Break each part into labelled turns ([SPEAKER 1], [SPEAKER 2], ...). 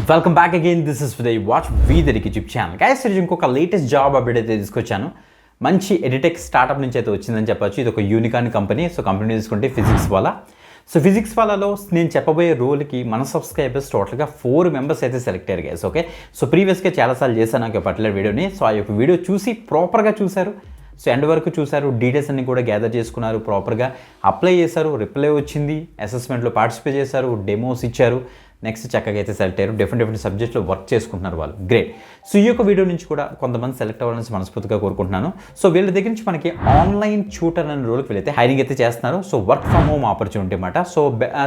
[SPEAKER 1] Welcome back again. This is విదయ్ వాచ్ వీదరికి యూట్యూబ్ ఛానల్. గైస్ ఈరోజు ఇంకొక లేటెస్ట్ జాబ్ అప్డేట్ అయితే తీసుకొచ్చాను. మంచి ఎడిటెక్ స్టార్ట్అప్ నుంచి అయితే వచ్చిందని చెప్పొచ్చు. ఇది ఒక యూనికార్న్ కంపెనీ. సో కంపెనీ తీసుకుంటే ఫిజిక్స్ వాళ్ళ. సో ఫిజిక్స్ వాళ్ళలో నేను చెప్పబోయే రోల్కి మన సబ్స్క్రైబర్స్ టోటల్గా 4 మెంబర్స్ అయితే సెలెక్ట్ అయ్యారు గైస్. ఓకే, సో ప్రీవియస్గా చాలాసార్లు చేశాను నాకు పర్టికులర్ వీడియోని. సో ఆ యొక్క వీడియో చూసి ప్రాపర్గా చూశారు, సో ఎండ్ వరకు చూశారు, డీటెయిల్స్ అన్ని కూడా గ్యాదర్ చేసుకున్నారు, ప్రాపర్గా అప్లై చేశారు, రిప్లై వచ్చింది, అసెస్మెంట్లో పార్టిసిపేట్ చేశారు, డెమోస్ ఇచ్చారు, నెక్స్ట్ చక్కగా అయితే సెలెక్ట్ అయ్యారు. డిఫరెంట్ సబ్జెక్ట్లో వర్క్ చేసుకుంటున్నారు వాళ్ళు. గ్రేట్. సో ఈ యొక్క వీడియో నుంచి కూడా కొంతమంది సెలెక్ట్ అవ్వాలని మనస్ఫూర్తిగా కోరుకుంటున్నాను. సో వీళ్ళ దగ్గర నుంచి మనకి ఆన్లైన్ ట్యూటర్ అనే రోల్కి వీళ్ళైతే హైరింగ్ అయితే చేస్తున్నారు. So work from home opportunity అనమాట. సో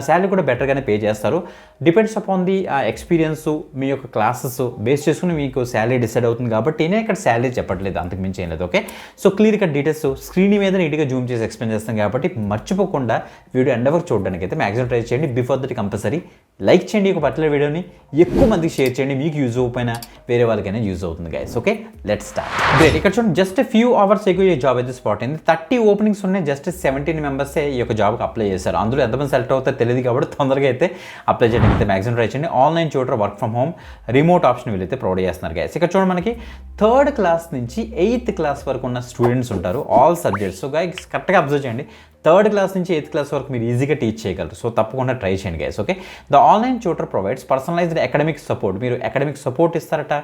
[SPEAKER 1] శాలరీ కూడా బెటర్గానే పే చేస్తారు. డిపెండ్స్ అపాన్ ది ఎక్స్పీరియన్స్, మీ యొక్క క్లాసెస్ బేస్ చేసుకుని మీకు శాలరీ డిసైడ్ అవుతుంది. కాబట్టి నేను ఇక్కడ శాలరీ చెప్పట్లేదు, అంతకు మించి ఏం లేదు. Okay, so clear cut details screen మీద నీట్గా జూమ్ చేసి ఎక్స్ప్లెయిన్ చేస్తాను. కాబట్టి మర్చిపోకుండా వీడియో ఎండ్ వరకు చూడడానికి అయితే మ్యాక్సిమం ట్రై చేయండి. బిఫోర్ దట్ కంపల్సరీ లైక్ చేయండి, ఒక పర్టికులర్ వీడియోని ఎక్కువ మందికి షేర్ చేయండి. మీకు యూజ్ అవ్వకపోయినా వేరే వాళ్ళకైనా యూజ్ అవుతుంది guys. Okay, let's start. Great. ఇక్కడ చూడండి, జస్ట్ ఫ్యూ అవర్స్ ఎక్కువ ఈ జాబ్ అయితే స్పాట్ అయింది. 30 ఓపెనింగ్స్ ఉన్నాయి. జస్ట్ 17 మెంబర్సే ఈ యొక్క జాబ్కి అప్లై చేశారు. అందులో ఎంతమంది సెలెక్ట్ అవుతారో తెలియదు కాబట్టి తొందరగా అయితే అప్లై చేయడానికి అయితే మ్యాక్సిమం ట్రై చేయండి. Online tutor, work from home, remote option వీళ్ళైతే ప్రొవైడ్ చేస్తున్నారు గైస్. ఇక్కడ చూడండి, మనకి 3rd క్లాస్ నుంచి 8th క్లాస్ వరకు ఉన్న స్టూడెంట్స్ ఉంటారు, ఆల్ సబ్జెక్ట్స్. సో గైస్ కరెక్ట్గా అబ్జర్వ్ చేయండి, 3rd క్లాస్ నుంచి 8th క్లాస్ వరకు మీరు ఈజీగా టీచ్ చేయగలరు. సో తప్పకుండా ట్రై చేయండి guys. Okay, the online tutor provides personalised academic support. మీరు అకాడమిక్ సపోర్ట్ ఇస్తారట.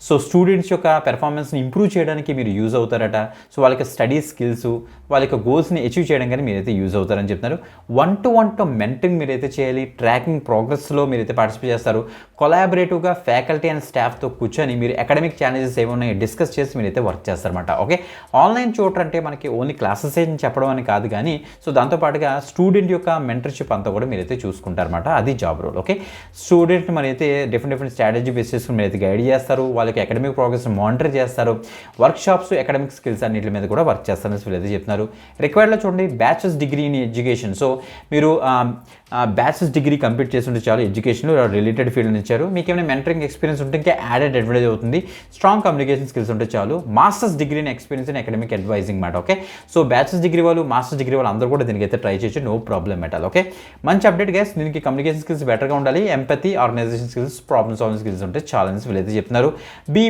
[SPEAKER 1] సో స్టూడెంట్స్ యొక్క పెర్ఫార్మెన్స్ని ఇంప్రూవ్ చేయడానికి మీరు యూజ్ అవుతారట. సో వాళ్ళకి స్టడీ స్కిల్స్, వాళ్ళ యొక్క గోల్స్ని అచీవ్ చేయడం కానీ మీరైతే యూజ్ అవుతారని చెప్తున్నారు. 1-to-1 మెంటరింగ్ మీరైతే చేయాలి. ట్రాకింగ్ ప్రోగ్రెస్లో మీరైతే పార్టిసిపేట్ చేస్తారు. కొలాబరేటివ్గా ఫ్యాకల్టీ అండ్ స్టాఫ్తో కూర్చొని మీరు అకాడమిక్ ఛాలెంజెస్ ఏమున్నాయో డిస్కస్ చేసి మీరైతే వర్క్ చేస్తారన్నమాట. ఓకే, ఆన్లైన్ ట్యూటర్ అంటే మనకి ఓన్లీ క్లాసెస్ ఏం చెప్పడం అని కాదు, కానీ సో దాంతోపాటుగా స్టూడెంట్ యొక్క మెంటర్షిప్ అంతా కూడా మీరైతే చూసుకుంటారన్నమాట. అది జాబ్ రోల్. ఓకే, స్టూడెంట్ మరైతే డిఫరెంట్ స్ట్రాటజీ బేస్ చేసుకుని మీరైతే గైడ్ చేస్తారు. వాళ్ళకి అకాడమిక్ ప్రోగ్రెస్ మానిటర్ చేస్తారు. వర్క్ షాప్స్, అకాడమిక్ స్కిల్స్ అన్నిటి మీద కూడా వర్క్ చేస్తారని వీళ్ళైతే చెప్తున్నారు. రిక్వైర్డ్లో చూడండి, bachelors degree in education. So మీరు బ్యాచిలర్స్ డిగ్రీ కంప్లీట్ చేస్తుంటే చాలు, ఎడ్యుకేషన్లో రిలేటెడ్ ఫీల్డ్ ఇచ్చారు. మీకు ఏమైనా మెంటరింగ్ ఎక్స్పీరియన్స్ ఉంటే ఇంకా యాడెడ్ అడ్వాంటేజ్ అవుతుంది. స్ట్రాంగ్ కమ్యూనికేషన్ స్కిల్స్ ఉంటే చాలు. Masters degree in experience in academic advising మాట. ఓకే, సో బ్యాచిలర్స్ డిగ్రీ వాళ్ళు, మాస్టర్స్ డిగ్రీ వాళ్ళు అందరూ కూడా దీనికి అయితే ట్రై చేయొచ్చు, నో ప్రాబ్లం మెటాల్. ఓకే, మంచి అప్డేట్ గైస్. దీనికి కమ్యూనికేషన్ స్కిల్స్ బెటర్గా ఉండాలి. Empathy, organisation skills, problem solving skills ఉంటే ఛాలెంజ్ వీళ్ళైతే చెప్తున్నారు.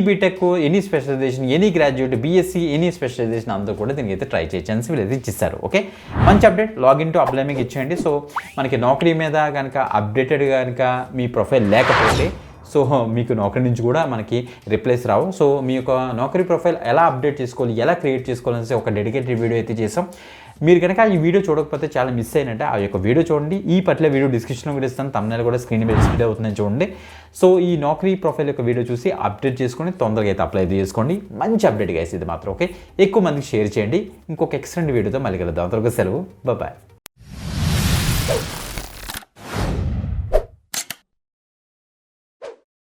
[SPEAKER 1] BTech, any specialisation, any graduate, BSc, any specialisation అందరూ కూడా దీనికి అయితే ట్రై చేయొచ్చు వీళ్ళైతే ఇచ్చేస్తారు. ఓకే, మంచి అప్డేట్. లాగిన్ టు అప్లైమింగ్ ఇచ్చేయండి. సో మనకి నౌకరీ మీద కనుక అప్డేటెడ్ కనుక మీ ప్రొఫైల్ లేకపోతే సో మీకు నౌకరీ నుంచి కూడా మనకి రిప్లైస్ రావు. సో మీ యొక్క నౌకరీ ప్రొఫైల్ ఎలా అప్డేట్ చేసుకోవాలి, ఎలా క్రియేట్ చేసుకోవాలని ఒక డెడికేటెడ్ వీడియో అయితే చేసాం. మీరు కనుక ఈ వీడియో చూడకపోతే చాలా మిస్ అయినట్టే. ఆ యొక్క వీడియో చూడండి. ఈ పట్ల వీడియో డిస్క్రిప్షన్లో కూడా ఇస్తాను, తమ్నైల్ కూడా స్క్రీన్ మీద డిస్ప్లే అవుతుందని చూడండి. సో ఈ నౌకరీ ప్రొఫైల్ యొక్క వీడియో చూసి అప్డేట్ చేసుకొని తొందరగా అయితే అప్లై చేసుకోండి. మంచి అప్డేట్ గైస్ ఇది మాత్రం. ఓకే, ఎక్కువ మందికి షేర్ చేయండి. ఇంకొక ఎక్సలెంట్ వీడియోతో మళ్ళీ కలుద్దాం. అంతవరకు సెలవు, బాయ్.